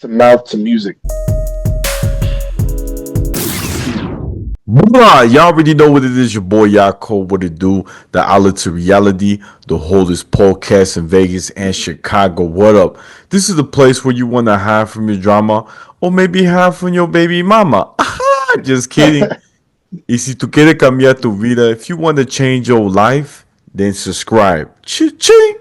to mouth to music. Y'all already know what it is. Your boy Yaakov, what it do? The outlet to reality, the holdest podcast in Vegas and Chicago. What up? This is the place where you want to hide from your drama or maybe hide from your baby mama. Just kidding. Y si tú quieres cambiar tu vida, if you want to change your life, then subscribe. Ching.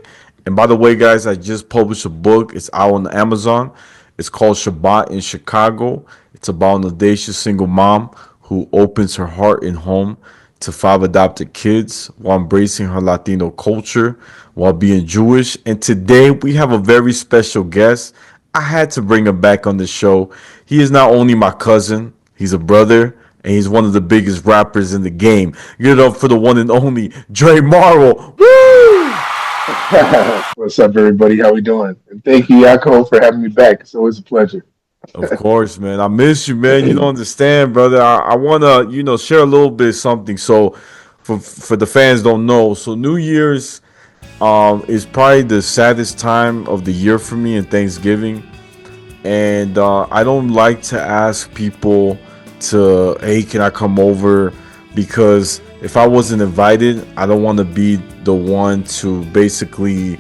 And by the way, guys, I just published a book. It's out on Amazon. It's called Shabbat in Chicago. It's about an audacious single mom who opens her heart and home to 5 adopted kids while embracing her Latino culture while being Jewish. And today we have a very special guest. I had to bring him back on the show. He is not only my cousin, he's a brother, and he's one of the biggest rappers in the game. Give it up for the one and only Dre Marro. Woo! What's up, everybody? How we doing? And thank you, Yaakov, for having me back. It's always a pleasure. Of course, man. I miss you, man. You don't understand, brother. I wanna, share a little bit of something. So, for the fans don't know, so New Year's is probably the saddest time of the year for me, and Thanksgiving. And I don't like to ask people to, hey, can I come over? Because if I wasn't invited, I don't want to be the one to basically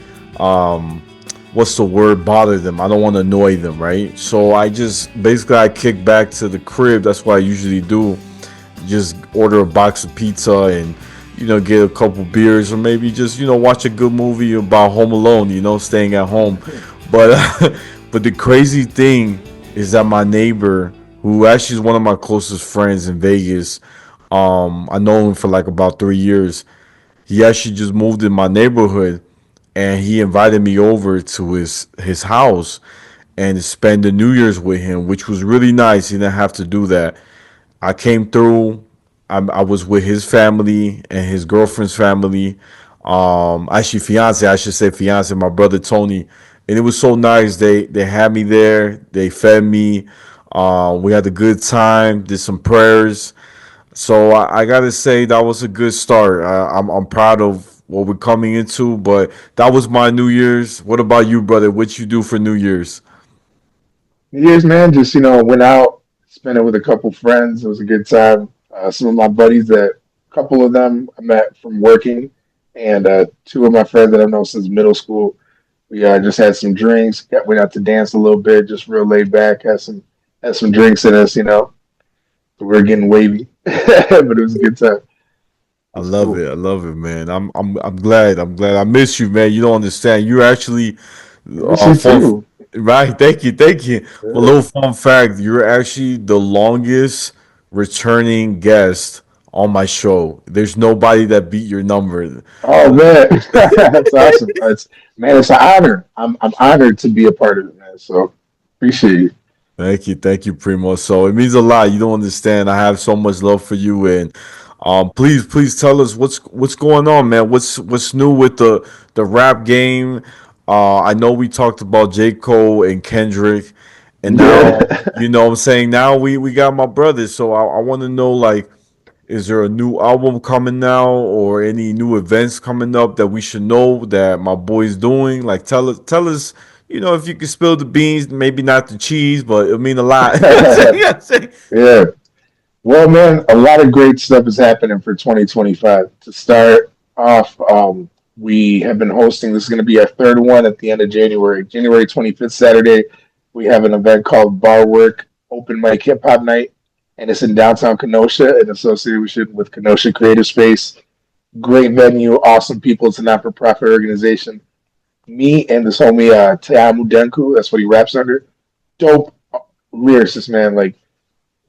what's the word, bother them. I don't want to annoy them, right? So I just basically I kick back to the crib. That's what I usually do. Just order a box of pizza and get a couple beers, or maybe just watch a good movie about Home Alone, staying at home. But but the crazy thing is that my neighbor, who actually is one of my closest friends in Vegas, I know him for like about 3 years. He actually just moved in my neighborhood, and he invited me over to his house and spend the New Year's with him, which was really nice. He didn't have to do that. I came through. I was with his family and his girlfriend's family. Actually, fiance, I should say fiance, my brother Tony, and it was so nice. They had me there. They fed me. We had a good time. Did some prayers. So I gotta say that was a good start. I'm proud of what we're coming into, but that was my New Year's. What about you, brother? What you do for New Year's? New Year's, man, just, went out, spent it with a couple friends. It was a good time. Some of my buddies, a couple of them I met from working, and two of my friends that I've known since middle school. We just had some drinks, went out to dance a little bit, just real laid back, had some drinks in us, We were getting wavy, but it was a good time. It I was love cool. it. I love it, man. I'm glad. I'm glad. I miss you, man. You don't understand. You're actually Miss you fun. too. Right. Thank you. Thank you. A Yeah. little fun fact. You're actually the longest returning guest on my show. There's nobody that beat your number. Oh man, that's awesome. It's an honor. I'm honored to be a part of it, man. So appreciate you. Thank you, Primo. So it means a lot. You don't understand. I have so much love for you, and please tell us what's going on, man. What's new with the rap game? I know we talked about J. Cole and Kendrick, and Yeah. now what I'm saying, now we got my brothers. So I want to know, like, is there a new album coming now, or any new events coming up that we should know that my boy's doing? Like, tell us, if you could spill the beans, maybe not the cheese, but it'll mean a lot. Yeah. Well, man, a lot of great stuff is happening for 2025. To start off, we have been hosting. This is going to be our third one at the end of January. January 25th, Saturday, we have an event called Bar Work Open Mic Hip Hop Night, and it's in downtown Kenosha in association with Kenosha Creative Space. Great venue, awesome people. It's a not-for-profit organization. Me and this homie Teamu Denku, that's what he raps under. Dope lyricist, man. Like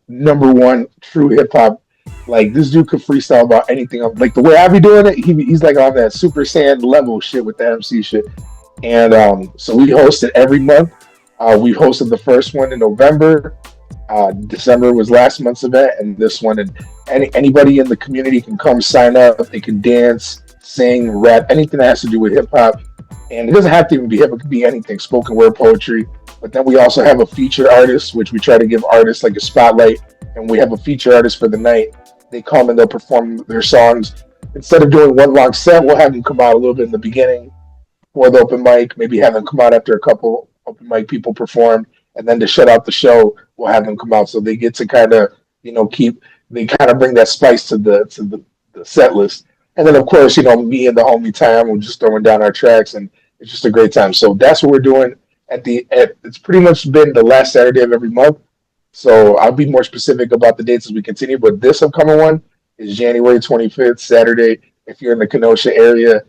number one true hip hop. Like this dude could freestyle about anything. Like the way I be doing it, he's like on that Super Saiyan level shit with the MC shit. And so we host it every month. We hosted the first one in November. December was last month's event, and this one. And anybody in the community can come sign up. They can dance, sing, rap, anything that has to do with hip hop. And it doesn't have to even be hip; it could be anything, spoken word poetry. But then we also have a featured artist, which we try to give artists like a spotlight. And we have a featured artist for the night. They come and they'll perform their songs. Instead of doing one long set, we'll have them come out a little bit in the beginning for the open mic. Maybe have them come out after a couple open mic people perform, and then to shut out the show, we'll have them come out so they get to kind of keep they kind of bring that spice to the set list. And then of course me and the homie Time we're just throwing down our tracks, and it's just a great time. So that's what we're doing it's pretty much been the last Saturday of every month. So I'll be more specific about the dates as we continue. But this upcoming one is January 25th, Saturday. If you're in the Kenosha area,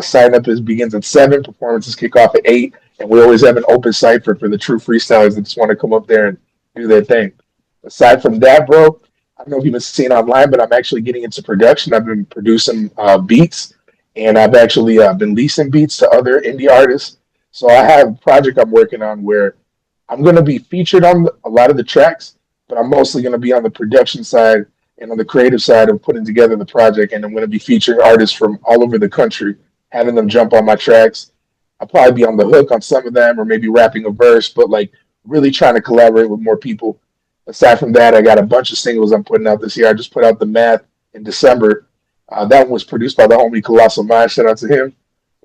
sign up begins at 7. Performances kick off at 8. And we always have an open cipher for the true freestylers that just want to come up there and do their thing. Aside from that, bro, I don't know if you've been seeing online, but I'm actually getting into production. I've been producing beats, and I've actually been leasing beats to other indie artists. So I have a project I'm working on where I'm going to be featured on a lot of the tracks, but I'm mostly going to be on the production side and on the creative side of putting together the project. And I'm going to be featuring artists from all over the country, having them jump on my tracks. I'll probably be on the hook on some of them, or maybe rapping a verse, but like really trying to collaborate with more people. Aside from that, I got a bunch of singles I'm putting out this year. I just put out The Math in December. That one was produced by the homie Colossal Mind. Shout out to him.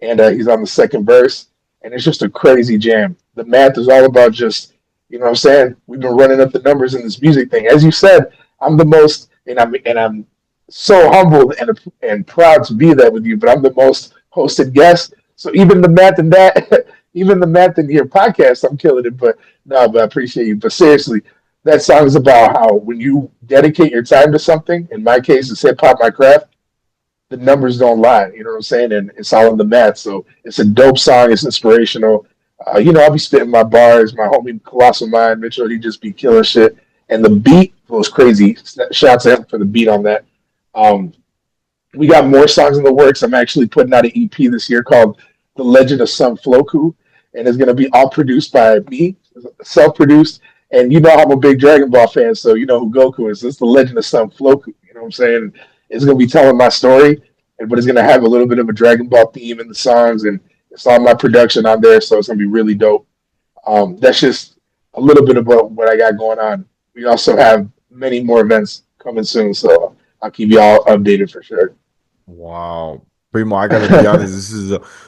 And he's on the second verse. And it's just a crazy jam. The Math is all about just, what I'm saying? We've been running up the numbers in this music thing. As you said, I'm the most, and I'm so humbled and proud to be that with you, but I'm the most hosted guest. So even the Math in that, even the Math in your podcast, I'm killing it. But no, but I appreciate you. But seriously, that song is about how when you dedicate your time to something, in my case, it's hip hop, my craft, the numbers don't lie. You know what I'm saying? And it's all in the math. So it's a dope song. It's inspirational. I'll be spitting my bars. My homie Colossal Mind, Mitchell, he just be killing shit. And the beat was crazy. Shout out to him for the beat on that. Um, we got more songs in the works. I'm actually putting out an EP this year called The Legend of Sun Floku. And it's going to be all produced by me, self-produced. And I'm a big Dragon Ball fan, so you know who Goku is. It's The Legend of Sun Floku. You know what I'm saying? It's going to be telling my story, but it's going to have a little bit of a Dragon Ball theme in the songs, and it's all my production on there, so it's going to be really dope. That's just a little bit about what I got going on. We also have many more events coming soon, so I'll keep you all updated for sure. Wow, Primo, I gotta be honest.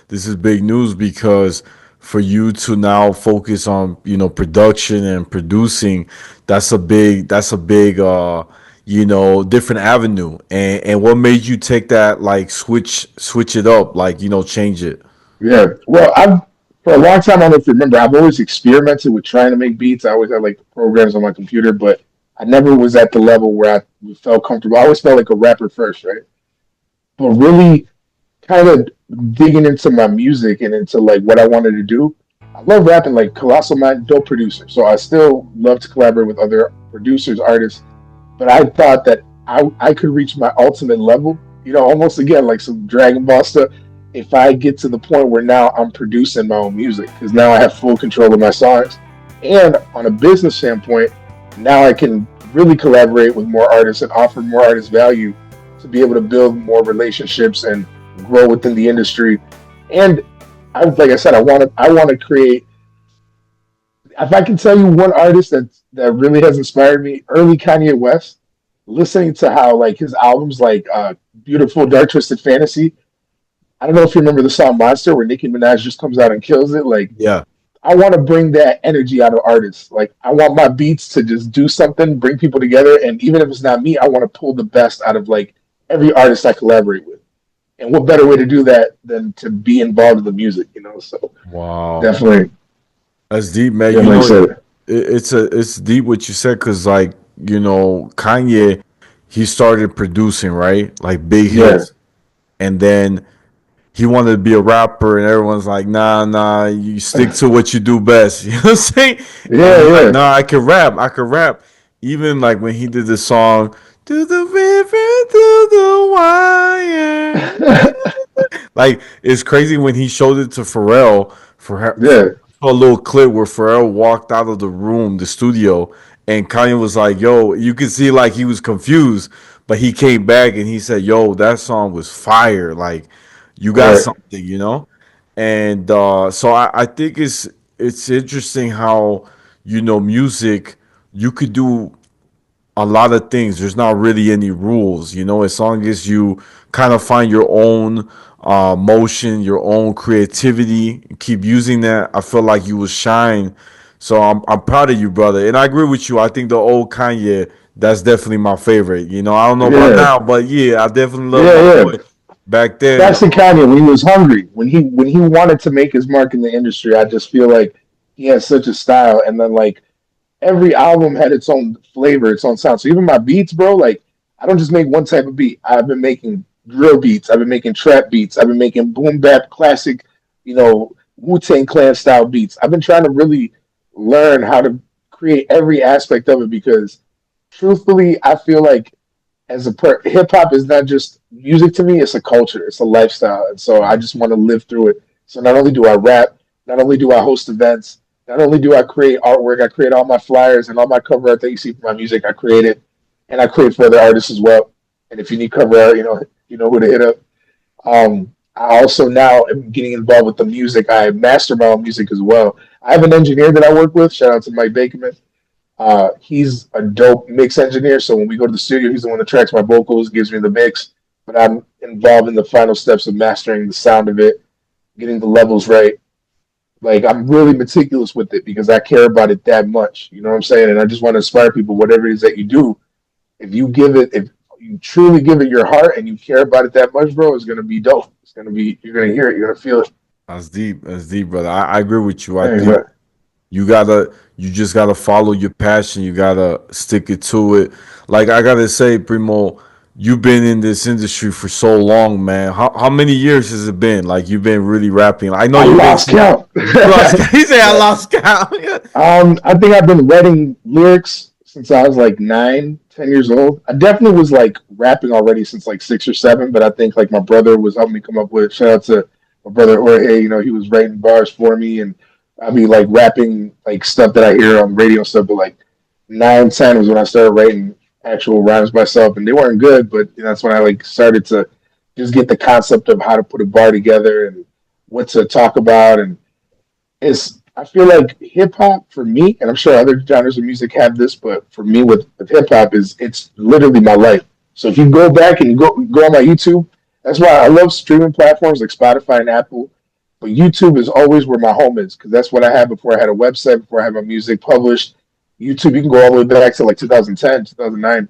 This is big news because for you to now focus on production and producing, that's a big different avenue. And what made you take that, like, switch it up, like, change it? Yeah, well, I've for a long time. I don't know if you remember. I've always experimented with trying to make beats. I always had like programs on my computer, but I never was at the level where I felt comfortable. I always felt like a rapper first, right? But really kind of digging into my music and into like what I wanted to do. I love rapping. Like Colossal Mind, dope producer. So I still love to collaborate with other producers, artists. But I thought that I could reach my ultimate level, almost again like some Dragon Ball stuff, if I get to the point where now I'm producing my own music, because now I have full control of my songs. And on a business standpoint, now I can really collaborate with more artists and offer more artists value to be able to build more relationships and grow within the industry. And like I said, I want to create. If I can tell you one artist that really has inspired me, early Kanye West, listening to how like his albums like Beautiful Dark Twisted Fantasy. I don't know if you remember the song Monster where Nicki Minaj just comes out and kills it. Like Yeah. I want to bring that energy out of artists. Like I want my beats to just do something, bring people together, and even if it's not me, I want to pull the best out of like every artist I collaborate with. And what better way to do that than to be involved in the music? So Wow. definitely, That's deep, man. definitely said It's deep what you said, because like Kanye, he started producing, right, like big yeah, hits, and then he wanted to be a rapper, and everyone's like, nah, you stick to what you do best. You know what I'm saying? And yeah, he's like, yeah, nah, I could rap. Even like when he did the song, "To the river, to the wire." Like, it's crazy when he showed it to Pharrell. For yeah. a little clip where Pharrell walked out of the room, the studio, and Kanye was like, "Yo," you could see like he was confused, but he came back and he said, "Yo, that song was fire. Like, you got Right. something." And so I think it's interesting how music, you could do a lot of things. There's not really any rules, as long as you kind of find your own motion, your own creativity, keep using that. I feel like you will shine So I'm proud of you, brother. And I agree with you. I think the old Kanye, that's definitely my favorite. You know, I don't know about Yeah, now, but yeah, I definitely love my yeah, yeah. boy back then. Classic Kanye when he was hungry, when he wanted to make his mark in the industry. I just feel like he has such a style, and then like every album had its own flavor, its own sound. So even my beats, bro, like I don't just make one type of beat. I've been making drill beats. I've been making trap beats. I've been making boom bap classic, Wu-Tang Clan style beats. I've been trying to really learn how to create every aspect of it because truthfully, I feel like hip hop is not just music to me, it's a culture, it's a lifestyle. And so I just want to live through it. So not only do I rap, not only do I host events, not only do I create artwork, I create all my flyers and all my cover art that you see for my music, I create it. And I create for other artists as well. And if you need cover art, you know who to hit up. I also now am getting involved with the music. I master my own music as well. I have an engineer that I work with. Shout out to Mike Bakerman. He's a dope mix engineer. So when we go to the studio, he's the one that tracks my vocals, gives me the mix. But I'm involved in the final steps of mastering the sound of it, getting the levels right. Like I'm really meticulous with it because I care about it that much. You know what I'm saying? And I just want to inspire people. Whatever it is that you do, if you truly give it your heart and you care about it that much, bro, it's gonna be dope. You're gonna hear it. You're gonna feel it. That's deep. That's deep, brother. I agree with you. I Hey, think but you just gotta follow your passion. You gotta stick it to it. Like I gotta say, Primo, you've been in this industry for so long, man. How many years has it been? Like you've been really rapping. I know I you've been. lost count. You lost. He said I lost count. I think I've been writing lyrics since I was like 9, 10 years old. I definitely was like rapping already since like 6 or 7, but I think like my brother was helping me come up with. Shout out to my brother Jorge. He was writing bars for me, and I'd be like rapping like stuff that I hear on the radio and stuff. But like 9, 10 was when I started writing actual rhymes myself, and they weren't good, but that's when I like started to just get the concept of how to put a bar together and what to talk about and is I feel like hip hop for me, and I'm sure other genres of music have this, but for me with hip hop is it's literally my life. So if you go back and you go on my YouTube, that's why I love streaming platforms like Spotify and Apple. But YouTube is always where my home is because that's what I had before I had a website, before I had my music published. YouTube, you can go all the way back to like 2010, 2009,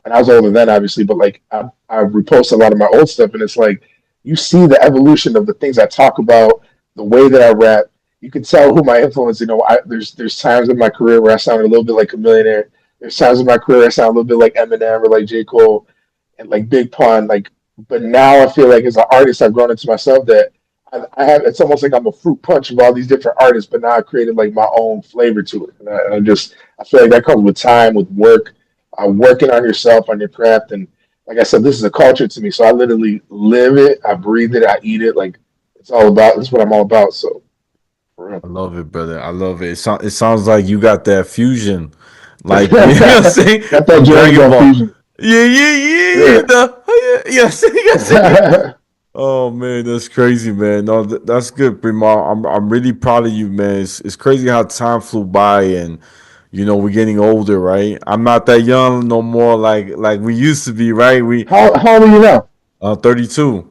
and I was older then, obviously. But like I repost a lot of my old stuff, and it's like you see the evolution of the things I talk about, the way that I rap. You can tell who my influence. There's times in my career where I sounded a little bit like a millionaire. There's times in my career I sound a little bit like Eminem or like J Cole and like Big Pun. But now I feel like as an artist, I've grown into myself that I have. It's almost like I'm a fruit punch of all these different artists, but now I created like my own flavor to it. And I feel like that comes with time, with work, working on yourself, on your craft, and like I said, this is a culture to me. So I literally live it, I breathe it, I eat it. Like it's all about. That's what I'm all about. So for real. I love it, brother. I love it. It sounds like you got that fusion, like you know what I'm saying, Got that from Dragon Dragon Ball Ball. fusion. Yeah, yeah, yeah, yeah. Yeah. Yes, yes. Oh man, that's crazy, man. No, that's good, Primo. I'm really proud of you, man. It's crazy how time flew by, and we're getting older, right? I'm not that young no more, like we used to be, right? How old are you now? 32.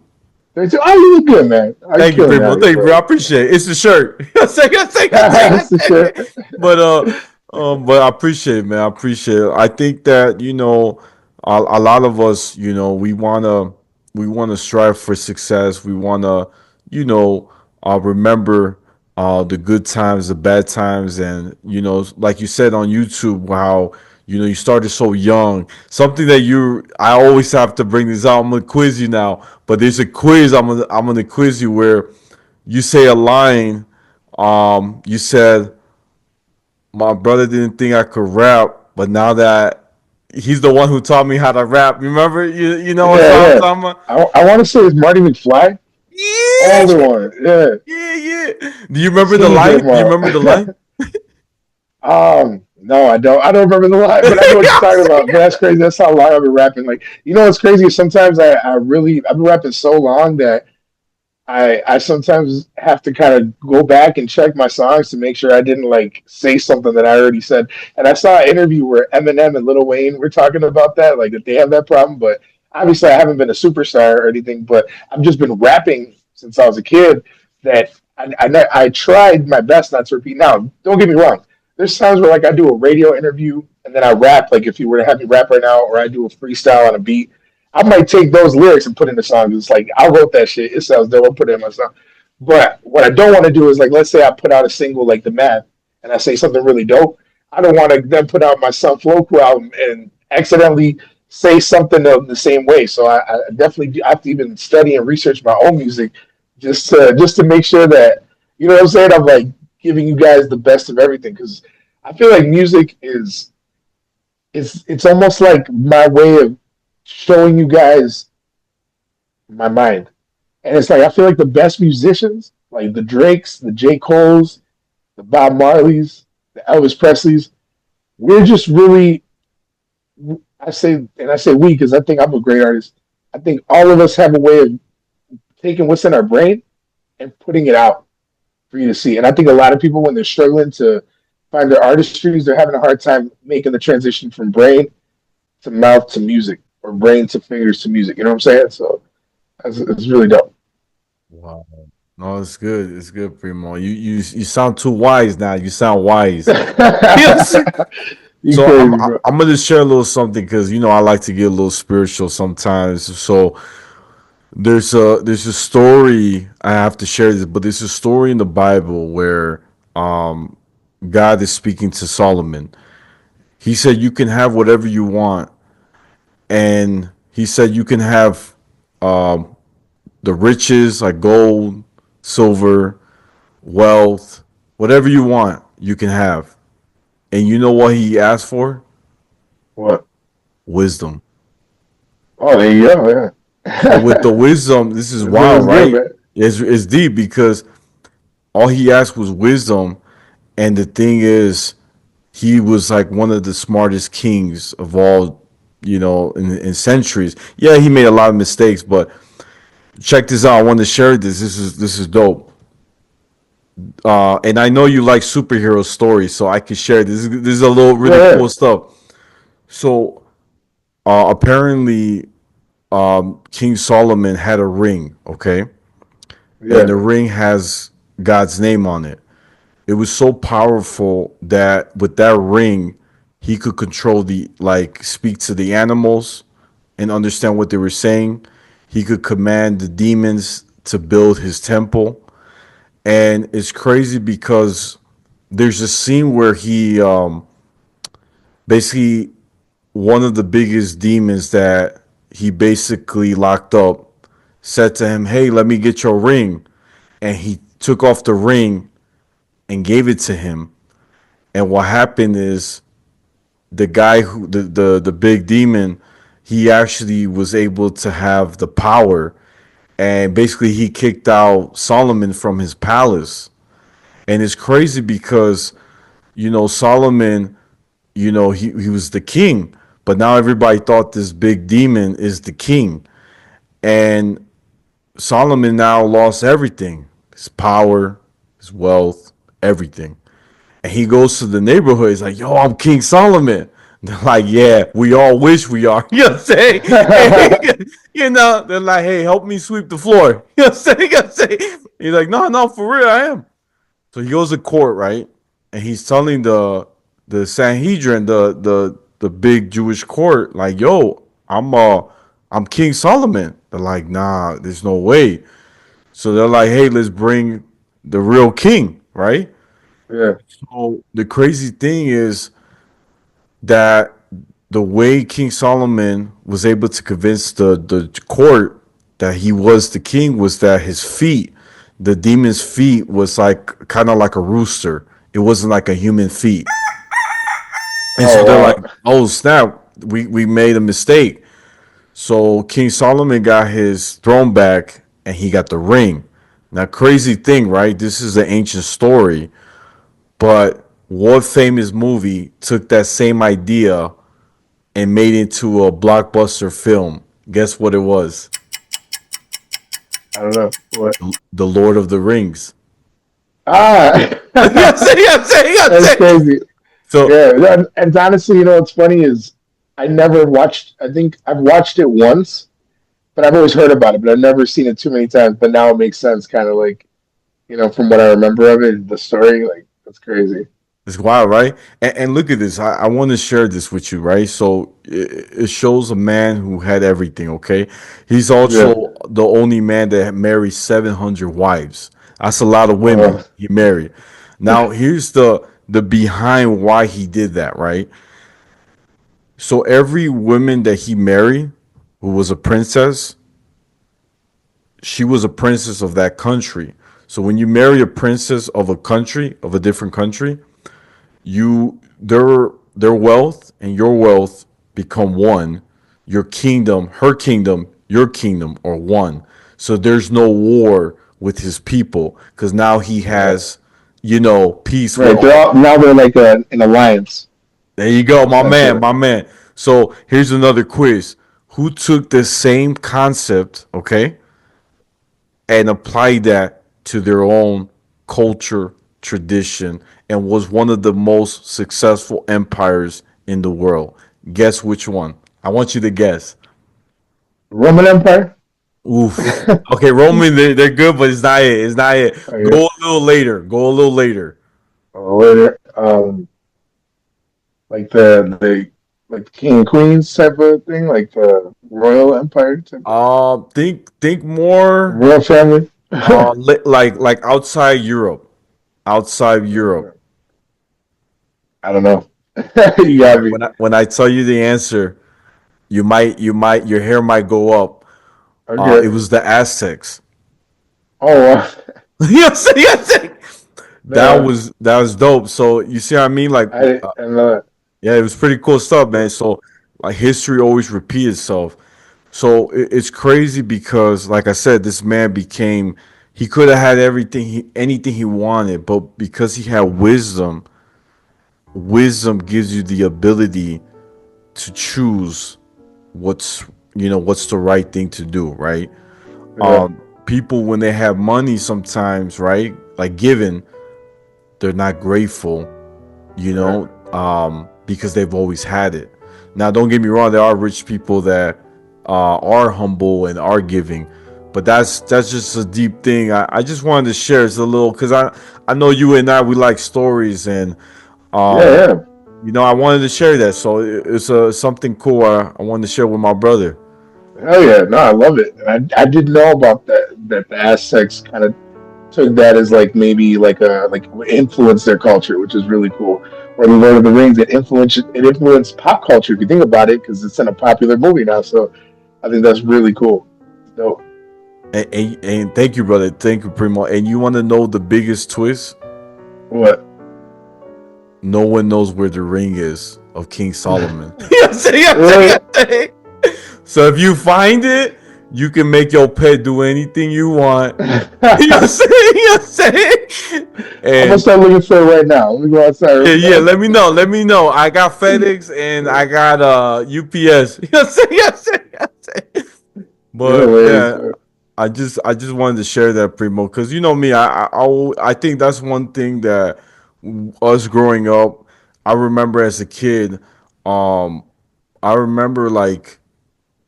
32. Oh, you look good, man. Are you Thank you, killing it Primo. out here, Thank you, bro. I bro? appreciate it. It's the shirt. That's the shit. But but I appreciate it, man. I appreciate it. I think that a lot of us, we wanna strive for success. We wanna, remember the good times, the bad times, and like you said on YouTube, how you started so young. Something that I always have to bring this out. I'm gonna quiz you now, but there's a quiz. I'm gonna quiz you where you say a line. You said my brother didn't think I could rap, but now that he's the one who taught me how to rap. Remember? You know what Yeah, I'm yeah. talking about? I want to say it's Marty McFly. Yeah, Older one. Yeah. yeah, yeah. Do you remember the Skinny Dre line? Do you Marro. remember the line? No, I don't. I don't remember the line, but I know what you're talking about. But that's crazy. That's how long I've been rapping. Like, what's crazy is sometimes I've been rapping so long that I sometimes have to kind of go back and check my songs to make sure I didn't like say something that I already said. And I saw an interview where Eminem and Lil Wayne were talking about that, like that they have that problem. But obviously, I haven't been a superstar or anything. But I've just been rapping since I was a kid. That I tried my best not to repeat. Now, don't get me wrong. There's times where like I do a radio interview and then I rap. Like if you were to have me rap right now, or I do a freestyle on a beat, I might take those lyrics and put in the song. It's like I wrote that shit. It sounds dope. I'll put it in my song. But what I don't want to do is like, let's say I put out a single like The Math, and I say something really dope. I don't want to then put out my Son Floku album and accidentally say something of the same way. So I definitely have to even study and research my own music just to make sure that you know what I'm saying. I'm like giving you guys the best of everything because I feel like music is it's almost like my way of showing you guys my mind. And it's like I feel like the best musicians, like the Drakes, the J. Cole's, the Bob Marleys, the Elvis Presleys, we're just really I say we because I think I'm a great artist. I think all of us have a way of taking what's in our brain and putting it out for you to see. And I think a lot of people when they're struggling to find their artistries, they're having a hard time making the transition from brain to mouth to music or brain to fingers to music. You know what I'm saying? So it's really dope. Wow. No, it's good. It's good, Primo. You sound too wise now. You sound wise. Yes. You So crazy, bro. I'm gonna share a little something because I like to get a little spiritual sometimes. So there's a story I have to share this, but there's a story in the Bible where um God is speaking to Solomon. He said you can have whatever you want, and he said you can have um the riches like gold, silver, wealth, whatever you want, you can have. And you know what he asked for? What? Wisdom. Oh, there you go. So with Yeah. the wisdom, this is Wisdom wild, is good, right? man. It's deep because all he asked was wisdom, and the thing is, he was like one of the smartest kings of all, in centuries. Yeah, he made a lot of mistakes, but check this out. I want to share this. This is dope. And I know you like superhero stories, so I can share this. This is a little really Yeah, cool stuff. So apparently, King Solomon had a ring, okay, and yeah, the ring has God's name on it. It was so powerful that with that ring, he could control speak to the animals and understand what they were saying. He could command the demons to build his temple. And it's crazy because there's a scene where he basically one of the biggest demons that he basically locked up said to him, "Hey, let me get your ring." And he took off the ring and gave it to him. And what happened is the guy who the big demon, he actually was able to have the power, and basically he kicked out Solomon from his palace. And it's crazy because Solomon, he was the king, but now everybody thought this big demon is the king. And Solomon now lost everything, his power, his wealth, everything. And he goes to the neighborhood. He's like, "Yo, I'm King Solomon." They're like, "Yeah, we all wish we are." You know what I'm saying? They're like, "Hey, help me sweep the floor." You know what I'm saying? He's like, "No, no, for real, I am." So he goes to court, right? And he's telling the Sanhedrin, the big Jewish court, like, "Yo, I'm King Solomon." They're like, "Nah, there's no way." So they're like, "Hey, let's bring the real king," right? yeah. So the crazy thing is that the way King Solomon was able to convince the court that he was the king was that his feet, the demon's feet, was like kind of like a rooster. It wasn't like a human feet. And so Oh they're like, wow. "Oh snap, we made a mistake." So King Solomon got his throne back and he got the ring. Now, crazy thing, right? This is an ancient story, but what famous movie took that same idea and made it into a blockbuster film? Guess what it was? I don't know what. The Lord of the Rings. Ah, Yes, yes, that's yes. crazy. So Yeah, and honestly, you know what's funny is I never watched. I think I've watched it once, but I've always heard about it, but I've never seen it too many times. But now it makes sense, kind of like from what I remember of it, the story, like that's crazy. It's wild, right? And look at this. I want to share this with you, right? So it shows a man who had everything. Okay, he's Yeah. also the only man that married 700 wives. That's a lot of women Uh, he married. Now here's the behind why he did that, right? So every woman that he married, who was a princess, she was a princess of that country. So when you marry a princess of a country, of a different country, you their wealth and your wealth become one. Your kingdom, her kingdom, your kingdom are one. So there's no war with his people because now he right. has, peace with Right. They're all. all now they're like an alliance There you go, my man, essentially. my man. So here's another quiz. Who took the same concept, okay, and applied that to their own culture, tradition, and was one of the most successful empires in the world? Guess which one? I want you to guess. Roman Empire. Oof. Okay, Roman, they're good, but it's not it. It's not it. Okay. Go a little later. Go a little later. Later, like the king and queens type of thing, like the royal empire type of Think more. royal family. Like outside Europe. Outside Europe. I don't know. You When I got me. when I when I tell you the answer, your hair might go up. It Okay. was the Aztecs. Oh, Yes, yes. no, That was dope. So you see what I mean? Like, I know that. yeah, it was pretty cool stuff, man. So like history always repeats itself. So it's crazy because, like I said, this man became. He could have had anything he wanted, but because he had wisdom, wisdom gives you the ability to choose what's what's the right thing to do, right? Yeah, People when they have money sometimes, right? Like giving, they're not grateful, right, because they've always had it. Now, don't get me wrong, there are rich people that are humble and are giving, but that's just a deep thing. I just wanted to share. It's a little because I know you and I we like stories, and yeah, um, yeah. I wanted to share that. So it's something cool. I wanted to share with my brother. Hell yeah, no, I love it. And I didn't know about that the Aztecs kind of took that as like maybe like influenced their culture, which is really cool. Or the Lord of the Rings, it influenced pop culture if you think about it, because it's in a popular movie now. So I think that's really cool. So And thank you, brother. Thank you, Primo. And you want to know the biggest twist? what? No one knows where the ring is of King Solomon. Yes, yes, Really? yes. So if you find it, you can make your pet do anything you want. You know what I'm I'm saying? You know what I'm saying? gonna And start looking for it right now. Let me go outside real yeah, yeah. fast. Let me know. Let me know. I got FedEx and I got UPS. You know what I'm saying? You know what I'm saying? You know what I'm saying? You're But hilarious, yeah, man. I just wanted to share that, Primo, because you know me. I think that's one thing that us growing up. I remember as a kid. Um, I remember like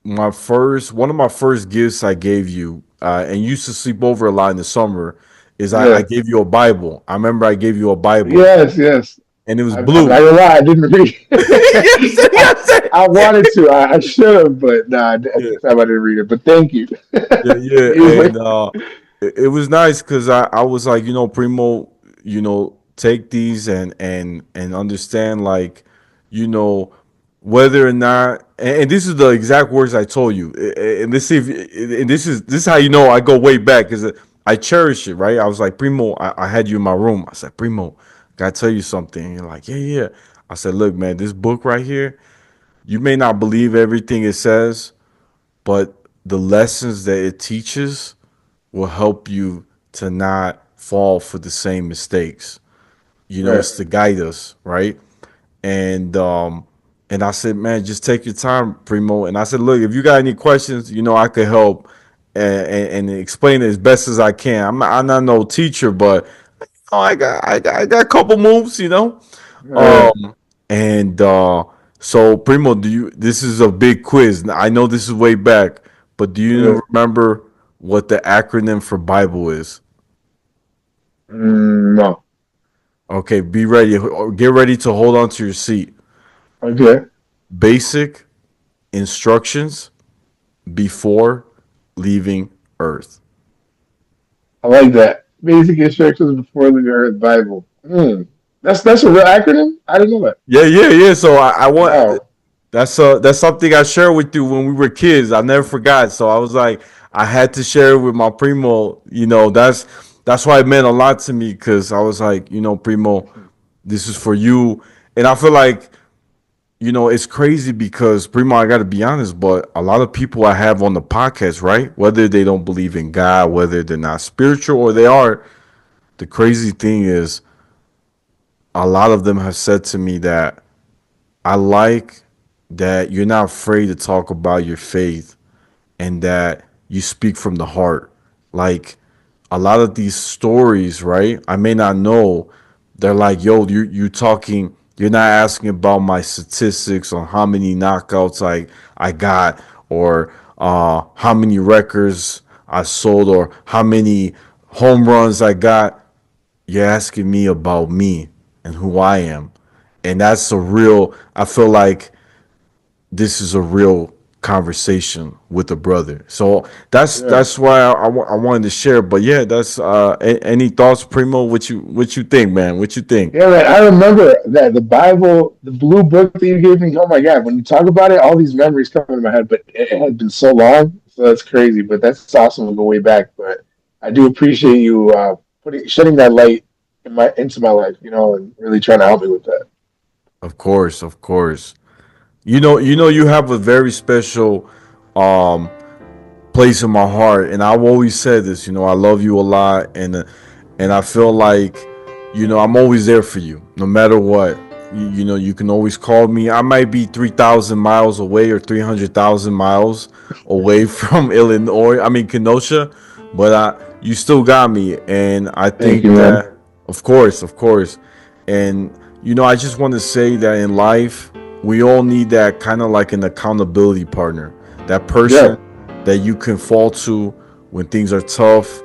one of my first gifts I gave you, and you used to sleep over a lot in the summer. Is I Yeah. gave you a Bible. I remember I gave you a Bible, Yes, yes. and it was I'm not blue. gonna lie, I didn't read. Yes, I, yes, I wanted to. I should have, but nah, at yeah. the time I didn't read it. But thank you. Yeah, yeah, He was and like, it was nice because I was like, Primo, take these and understand, like, you know, whether or not, and this is the exact words I told you, and this is how you know I go way back because I cherish it, right? I was like, Primo, I had you in my room. I said, Primo, gotta tell you something. And you're like, yeah, yeah. I said, look, man, this book right here, you may not believe everything it says, but the lessons that it teaches will help you to not fall for the same mistakes. right, It's to guide us, right? And and I said, man, just take your time, Primo. And I said, look, if you got any questions, I could help and explain it as best as I can. I'm not no teacher, but I got a couple moves. right, Um, and so Primo, do you? This is a big quiz. I know this is way back, but do you right. remember what the acronym for Bible is? No. Okay, be ready. Get ready to hold on to your seat. Okay. Basic instructions before leaving Earth. I like that. Basic instructions before leaving Earth Bible. That's a real acronym? I didn't know that. Yeah. So I want Wow. that's something I shared with you when we were kids. I never forgot. So I was like, I had to share it with my primo. That's why it meant a lot to me because I was like, primo, this is for you. And I feel like it's crazy because primo, I got to be honest, but a lot of people I have on the podcast, right? Whether they don't believe in God, whether they're not spiritual or they are, the crazy thing is a lot of them have said to me that I like that you're not afraid to talk about your faith and that you speak from the heart. Like a lot of these stories, right? I may not know. They're like, yo, you talking. You're not asking about my statistics on how many knockouts I got or how many records I sold or how many home runs I got. You're asking me about me and who I am, and that's a real. I feel like this is a real conversation with a brother. So that's Yeah. that's why I wanted to share. But yeah, that's any thoughts, Primo? What you think, man? What you think? Yeah, man. I remember that the Bible, the blue book that you gave me. Oh my God! When you talk about it, all these memories come into my head. But it had been so long, so that's crazy. But that's awesome to go way back. But I do appreciate you putting shedding that light into my life. And really trying to help me with that. Of course, of course. You have a very special um place in my heart, and I've always said this. I love you a lot, and I feel like I'm always there for you, no matter what. You can always call me. I might be 3,000 miles away or 300,000 miles away from Illinois. I mean Kenosha, but you still got me, and I Thank think you, man. that, of course, and I just want to say that in life, we all need that kind of like an accountability partner, that person Yeah, that you can fall to when things are tough,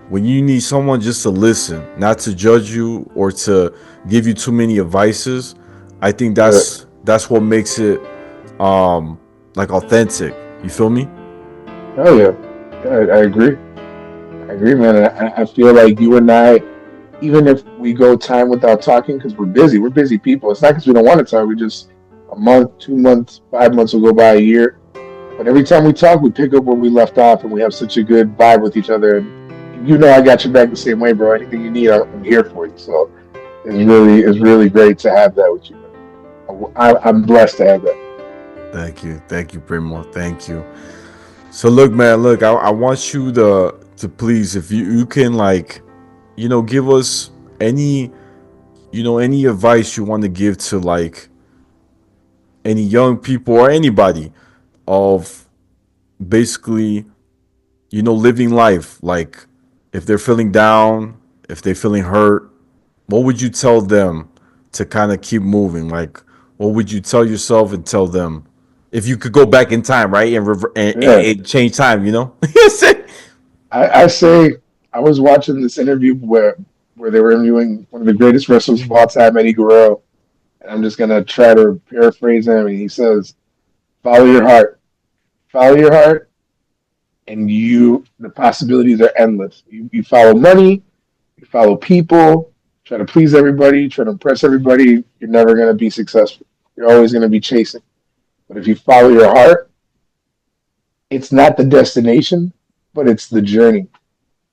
when you need someone just to listen, not to judge you or to give you too many advices. I think yeah. that's what makes it like authentic. You feel me? Oh yeah. Yeah, I agree. I agree, man. I feel like you and I, even if we go time without talking because we're busy, people. It's not because we don't want to talk. We just a month, 2 months, 5 months will go by a year. But every time we talk, we pick up where we left off, and we have such a good vibe with each other. And I got your back the same way, bro. Anything you need, I'm here for you. So it's really great to have that with you, man. I'm blessed to have that. Thank you, Primo. Thank you. So look, man, look, I want you to please, if you can, like, give us any any advice you want to give to like any young people or anybody of basically living life, like if they're feeling down, if they're feeling hurt, what would you tell them to kind of keep moving? Like, what would you tell yourself and tell them if you could go back in time, right, and Yeah, and change time, I say I was watching this interview where they were interviewing one of the greatest wrestlers of all time, Eddie Guerrero, and I'm just gonna try to paraphrase him. And he says, "Follow your heart, follow your heart, and the possibilities are endless. You follow money, you follow people, try to please everybody, try to impress everybody. You're never gonna be successful. You're always gonna be chasing. But if you follow your heart, it's not the destination, but it's the journey.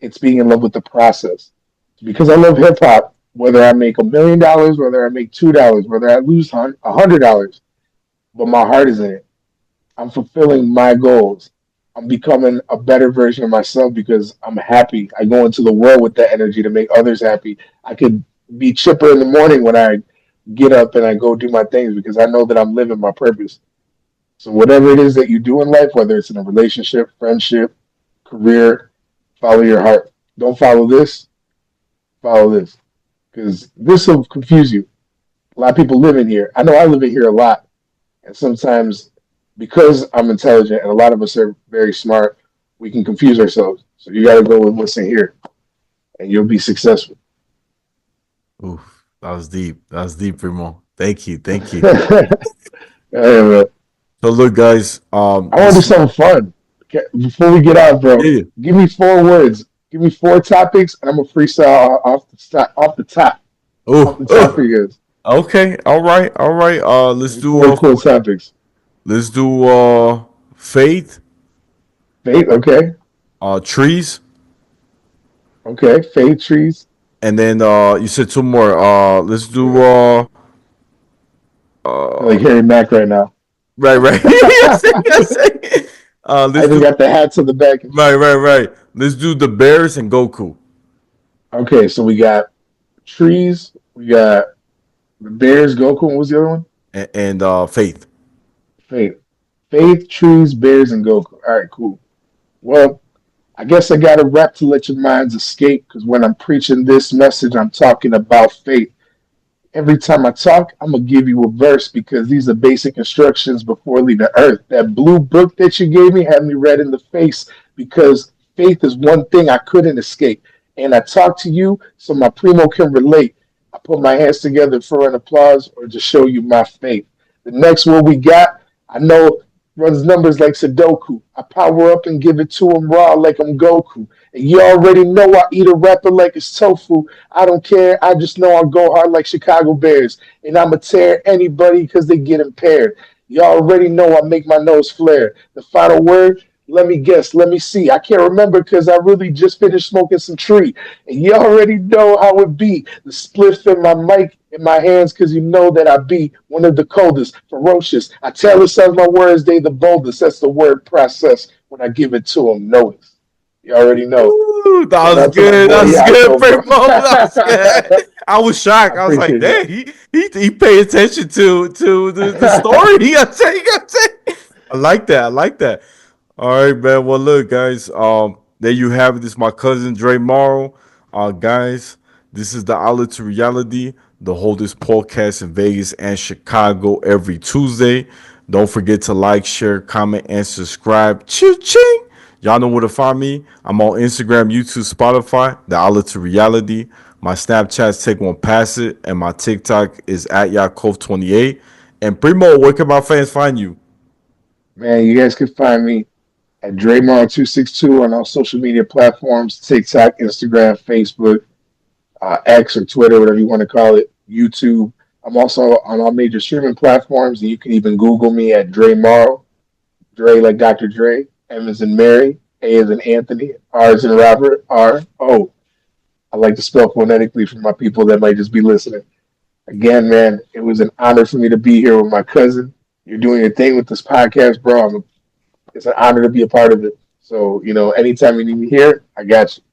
It's being in love with the process. Because I love hip hop, whether I make $1 million, whether I make $2, whether I lose $100, but my heart is in it. I'm fulfilling my goals. I'm becoming a better version of myself because I'm happy. I go into the world with that energy to make others happy. I could be chipper in the morning when I get up and I go do my things because I know that I'm living my purpose. So whatever it is that you do in life, whether it's in a relationship, friendship, career, follow your heart. Don't follow this, follow this. Because this will confuse you. A lot of people live in here. I know I live in here a lot. And sometimes because I'm intelligent and a lot of us are very smart, we can confuse ourselves. So you got to go with what's in here and you'll be successful. Oof, that was deep. That was deep, Primo. Thank you, thank you. Hey, man, So look, guys, I want to do this is something fun. Okay, before we get out, bro, yeah. give me 4 words. Give me 4 topics, and I'm gonna freestyle off Oh, the top for oh, you guys. okay, all right, all right. Give me four cool topics. Let's do faith, Faith, okay, trees, okay. Faith trees, and then you said two more. Let's do I feel like uh Harry Mack right now. right, right. Yes, yes. I Let's even do got the hat to the back and right, shit. right, right. Let's do the Bears and Goku Okay, so we got trees, we got the Bears, Goku. What was the other one? and faith. Faith. Faith, trees, bears, and Goku. All right, cool. Well, I guess I got to rap to let your minds escape because when I'm preaching this message, I'm talking about faith. Every time I talk, I'm gonna give you a verse because these are basic instructions before leaving Earth. That blue book that you gave me had me red in the face because faith is one thing I couldn't escape. And I talk to you so my primo can relate. I put my hands together for an applause or to show you my faith. The next one we got, I know runs numbers like Sudoku. I power up and give it to him raw like I'm Goku. And you already know I eat a rapper like it's tofu. I don't care. I just know I'll go hard like Chicago Bears. And I'ma tear anybody because they get impaired. You already know I make my nose flare. The final word, let me guess, let me see. I can't remember because I really just finished smoking some tree. And you already know how it be. The spliff in my mic in my hands because you know that I be one of the coldest, ferocious. I tell the sons my words, they the boldest. That's the word process when I give it to them. Notice. You already know. Ooh, that Shout was out to my good. That boy was good, Yaakov, bro. Primo. That was good. I was shocked. I I was like, appreciate dang, he paid attention to the that. story. I like that. I like that. All right, man. Well, look, guys. There you have it. This is my cousin Dre Marro. Guys, this is the Outlet to Reality, the holdest podcast in Vegas and Chicago every Tuesday. Don't forget to like, share, comment, and subscribe. Ching! Y'all know where to find me. I'm on Instagram, YouTube, Spotify, the Outlet to Reality. My Snapchat's Take One Pass It, and my TikTok is at Yaakov28. And Primo, where can my fans find you? Man, you guys can find me at Dre Marro 262 on all social media platforms: TikTok, Instagram, Facebook, X or Twitter, whatever you want to call it, YouTube. I'm also on all major streaming platforms, and you can even Google me at Dre Marro. Dre like Dr. Dre, M as in Mary, A as in Anthony, R as in Robert, R O. I like to spell phonetically for my people that might just be listening. Again, man, it was an honor for me to be here with my cousin. You're doing your thing with this podcast, bro. It's an honor to be a part of it. So, anytime you need me here, I got you.